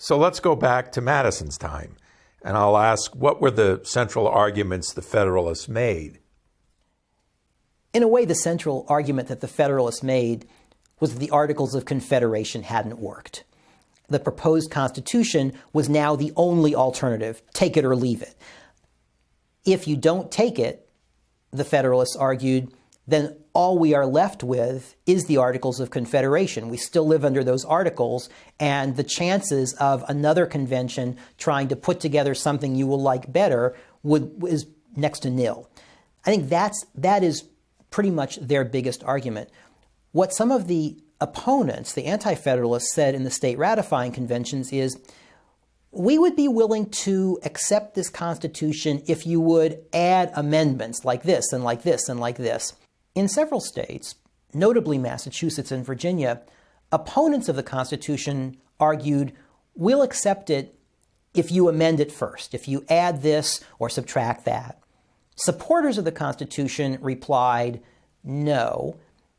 So let's go back to Madison's time, and I'll ask, what were the central arguments the Federalists made? In a way, the central argument that the Federalists made was that the Articles of Confederation hadn't worked. The proposed Constitution was now the only alternative, take it or leave it. If you don't take it, the Federalists argued, then all we are left with is the Articles of Confederation. We still live under those articles, and the chances of another convention trying to put together something you will like better is next to nil. I think that is pretty much their biggest argument. What some of the opponents, the anti-federalists, said in the state ratifying conventions is, we would be willing to accept this Constitution if you would add amendments like this and like this and like this. In several states, notably Massachusetts and Virginia, opponents of the Constitution argued, we'll accept it if you amend it first, if you add this or subtract that. Supporters of the Constitution replied, no,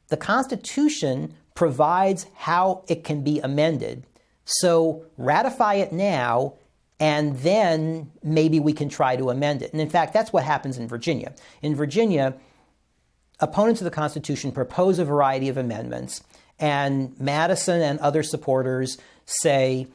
the Constitution provides how it can be amended, so ratify it now, and then maybe we can try to amend it. And in fact, that's what happens in Virginia. In Virginia, opponents of the Constitution propose a variety of amendments, and Madison and other supporters say,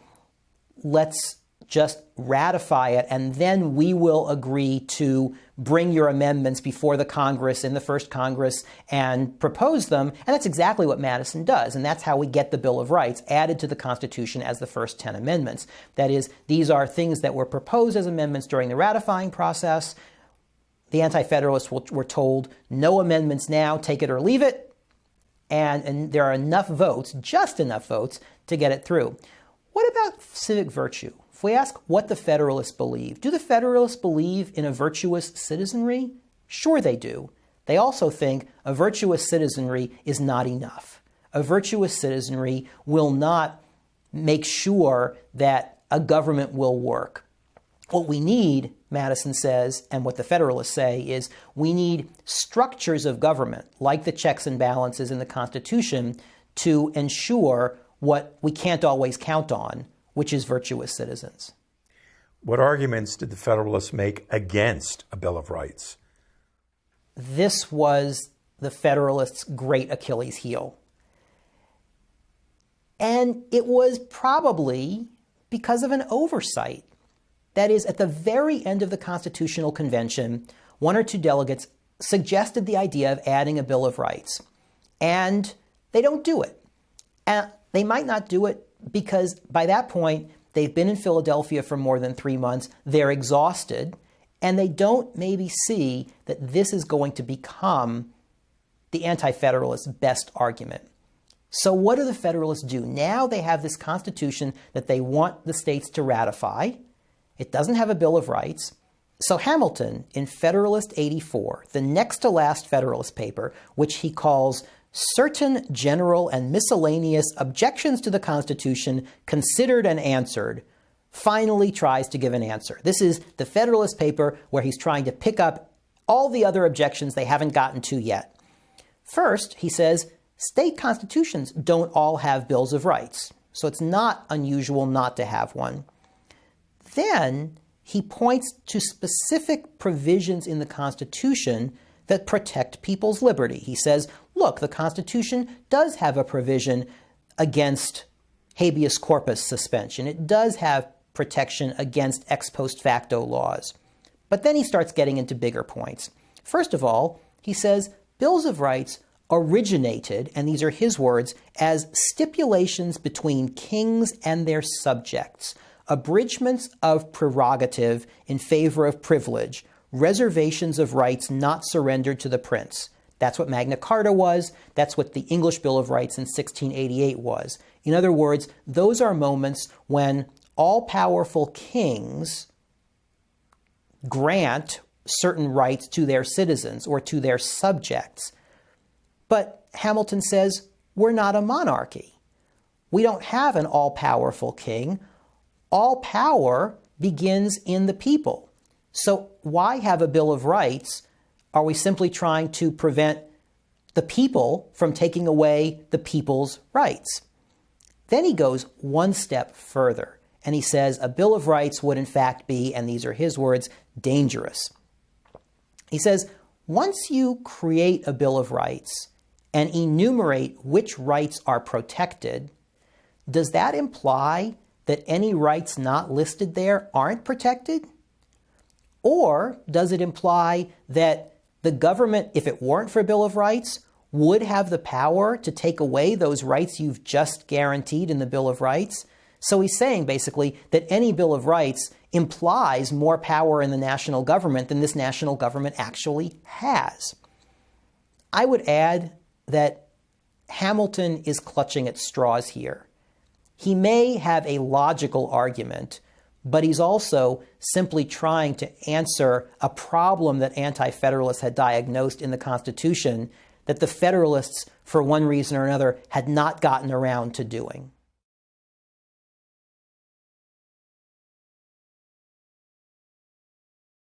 let's just ratify it, and then we will agree to bring your amendments before the Congress in the first Congress and propose them. And that's exactly what Madison does. And that's how we get the Bill of Rights added to the Constitution as the first 10 amendments. That is, these are things that were proposed as amendments during the ratifying process. The Anti-Federalists were told, no amendments now, take it or leave it. And there are enough votes, just enough votes, to get it through. What about civic virtue? If we ask what the Federalists believe, do the Federalists believe in a virtuous citizenry? Sure they do. They also think a virtuous citizenry is not enough. A virtuous citizenry will not make sure that a government will work. What we need, Madison says, and what the Federalists say, is we need structures of government, like the checks and balances in the Constitution, to ensure what we can't always count on, which is virtuous citizens. What arguments did the Federalists make against a Bill of Rights? This was the Federalists' great Achilles heel. And it was probably because of an oversight. That is, at the very end of the Constitutional Convention, one or two delegates suggested the idea of adding a Bill of Rights. And they don't do it. And they might not do it because by that point, they've been in Philadelphia for more than 3 months, they're exhausted, and they don't maybe see that this is going to become the Anti-Federalists' best argument. So what do the Federalists do? Now they have this Constitution that they want the states to ratify. It doesn't have a Bill of Rights. So Hamilton, in Federalist 84, the next to last Federalist paper, which he calls Certain General and Miscellaneous Objections to the Constitution Considered and Answered, finally tries to give an answer. This is the Federalist paper where he's trying to pick up all the other objections they haven't gotten to yet. First, he says, state constitutions don't all have bills of rights, so it's not unusual not to have one. Then he points to specific provisions in the Constitution that protect people's liberty. He says, look, the Constitution does have a provision against habeas corpus suspension. It does have protection against ex post facto laws. But then he starts getting into bigger points. First of all, he says bills of rights originated, and these are his words, as stipulations between kings and their subjects, abridgments of prerogative in favor of privilege, reservations of rights not surrendered to the prince. That's what Magna Carta was. That's what the English Bill of Rights in 1688 was. In other words, those are moments when all-powerful kings grant certain rights to their citizens or to their subjects. But Hamilton says, we're not a monarchy. We don't have an all-powerful king. All power begins in the people. So why have a Bill of Rights? Are we simply trying to prevent the people from taking away the people's rights? Then he goes one step further, and he says a Bill of Rights would in fact be, and these are his words, dangerous. He says, once you create a Bill of Rights and enumerate which rights are protected, does that imply that any rights not listed there aren't protected? Or does it imply that the government, if it weren't for a Bill of Rights, would have the power to take away those rights you've just guaranteed in the Bill of Rights? So he's saying basically that any Bill of Rights implies more power in the national government than this national government actually has. I would add that Hamilton is clutching at straws here. He may have a logical argument, but he's also simply trying to answer a problem that anti-federalists had diagnosed in the Constitution that the Federalists, for one reason or another, had not gotten around to doing.